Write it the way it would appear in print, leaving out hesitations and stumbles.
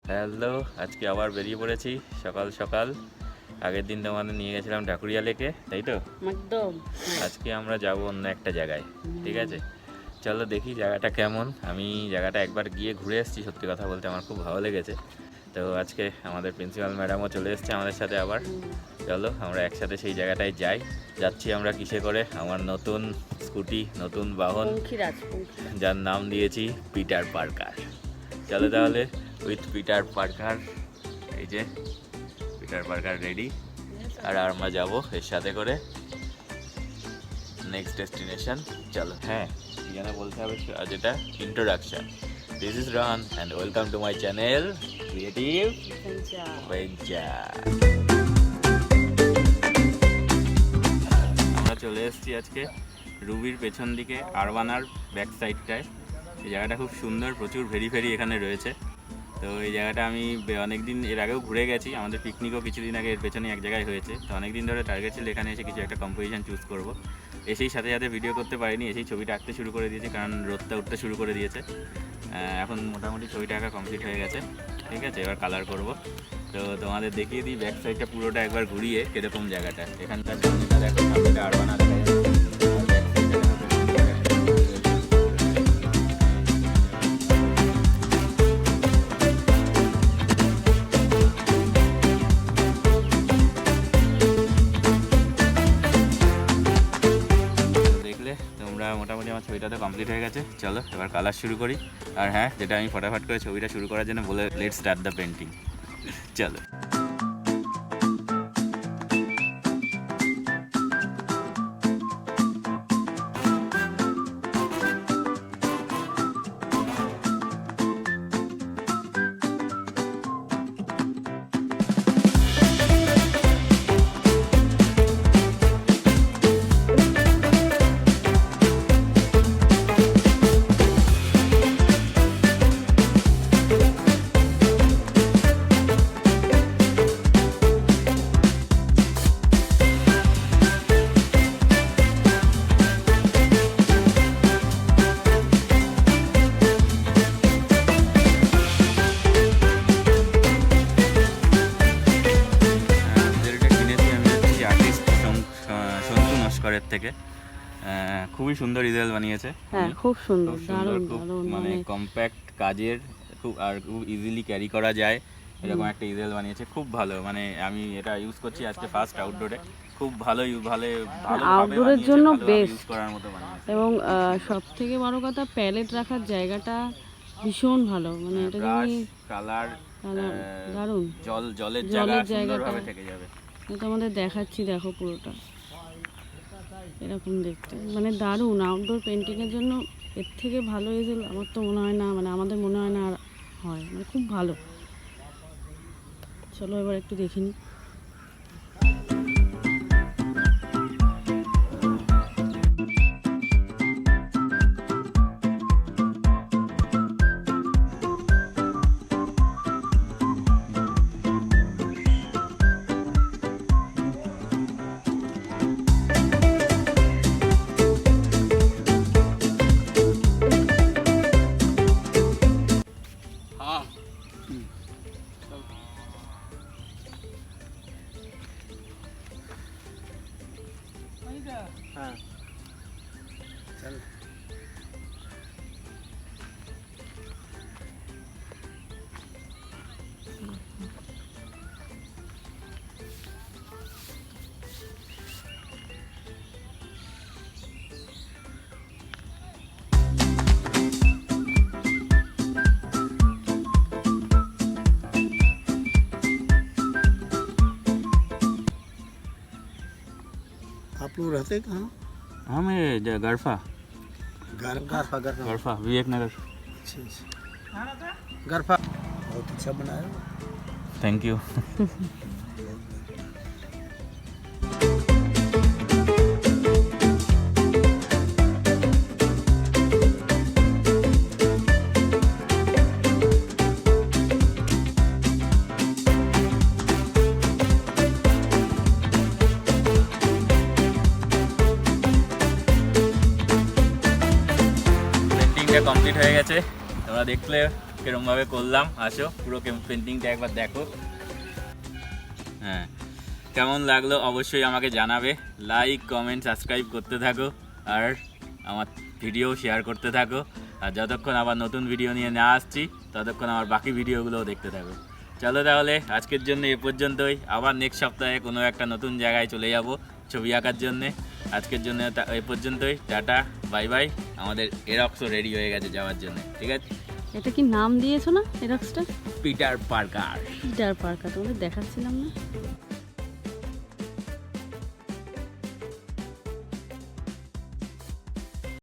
Hello, আজকে আবার বেরিয়ে পড়েছি সকাল সকাল। আগের দিন তোমাদের নিয়ে গেছিলাম ঢাকুরিয়া লেকে, তাই তো? একদম। আজকে আমরা যাব অন্য একটা জায়গায়, ঠিক আছে? চলো দেখি জায়গাটা কেমন। আমি জায়গাটা একবার গিয়ে ঘুরে এসেছি, সত্যি কথা বলতে আমার খুব ভালো লেগেছে। তো আজকে আমাদের প্রিন্সিপাল ম্যাডামও চলে এসেছে আমাদের সাথে আবার। চলো আমরা একসাথে সেই জায়গাটায় যাচ্ছি আমরা কিসে করে? আমার নতুন স্কুটি, নতুন বাহন, যার নাম দিয়েছি পিটার পার্কার। চলো তাহলে উইথ পিটার পার্কার, এই যে পিটার পার্কার রেডি, আর আমরা যাব এর সাথে করে নেক্সট ডেস্টিনেশন। চলো, হ্যাঁ কি যেন বলতে হবে যেটা introduction. This is run and welcome to my channel creative venture. আমরা চলে এসেছি আজকে রুবির পেছন দিকে আরবানার ব্যাক সাইডটায়। এই জায়গাটা খুব সুন্দর, প্রচুর ভেরি এখানে রয়েছে। তো এই জায়গাটা আমি অনেক দিন এর আগেও ঘুরে গেছি, আমাদের পিকনিকও কিছুদিন আগে এর পেছনে এক জায়গায় হয়েছে। তো অনেক দিন ধরে টার্গেট ছিল এখানে এসে কিছু একটা কম্পোজিশন চুজ করব। এসেই সাথে সাথে ভিডিও করতে পারিনি, এসেই ছবিটা আঁকতে শুরু করে দিয়েছি, কারণ রোদটা উঠতে শুরু করে দিয়েছে। এখন মোটামুটি ছবিটা আঁকা কমপ্লিট হয়ে গেছে, ঠিক আছে? এবার কালার করব। তো তোমাদের দেখিয়ে দিই ব্যাক সাইডটা পুরোটা একবার ঘুরিয়ে কীরকম জায়গাটা। এখানকার সামনেটা দেখো, সামনেটা আরবানা দেখা যাচ্ছে। মোটামুটি আমার ছবিটা তো কমপ্লিট হয়ে গেছে। চলো এবার কালার শুরু করি। আর হ্যাঁ, যেটা আমি ফটাফট করে ছবিটা শুরু করার জন্য বলে, লেটস স্টার্ট দ্য পেন্টিং। চলো। থেকে খুবই সুন্দর ইজেল বানিয়েছে। হ্যাঁ, খুব সুন্দর, খুব মানে কম্প্যাক্ট কাজের, খুব আর খুব ইজিলি ক্যারি করা যায় এরকম একটা ইজেল বানিয়েছে। খুব ভালো, মানে আমি এটা ইউজ করছি আজকে ফার্স্ট আউটডোরে। খুব ভালো আউটডোরের জন্য বেস্ট ইউজ করার মতো বানিয়েছে। এবং সবথেকে বড় কথা, প্যালেট রাখার জায়গাটা ভীষণ ভালো, মানে এটা যদি কালার দারুণ, জলের জায়গাটা থেকে যাবে। এটা আমাদের দেখাচ্ছি, দেখো পুরোটা এরকম দেখতে, মানে দারুণ। আউটডোর পেন্টিংয়ের জন্য এর থেকে ভালো ইজেল আমার তো মনে হয় না, মানে আমাদের মনে হয় না আর হয়, মানে খুব ভালো। চলো এবার একটু দেখে নিই। हाँ चल आप लोग रहते कहाँ? हाँ, मैं गरफा गरफा विवेक नगर। गरफा बहुत अच्छा बनाया। Thank you. কমপ্লিট হয়ে গেছে, তোমরা দেখলে কিরমভাবে করলাম। আসো পুরো পেন্টিংটা একবার দেখো। হ্যাঁ, কেমন লাগলো অবশ্যই আমাকে জানাবে। লাইক কমেন্ট সাবস্ক্রাইব করতে থাকো আর আমার ভিডিও শেয়ার করতে থাকো। আর যতক্ষণ আবার নতুন ভিডিও নিয়ে না আসছি ততক্ষণ আমার বাকি ভিডিওগুলোও দেখতে থাকো। চলো তাহলে আজকের জন্য এ পর্যন্তই। আবার নেক্সট সপ্তাহে কোনো একটা নতুন জায়গায় চলে যাব ছবি আঁকার জন্যে। আজকের জন্য এ পর্যন্তই। Tata, bye bye. আমাদের এরক্সও রেডি হয়ে গেছে যাওয়ার জন্য, ঠিক আছে? এটা কি নাম দিয়েছো না এরক্সটা? Peter Parker. পিটার পার্কার, তোমাদের দেখাচ্ছিলাম না?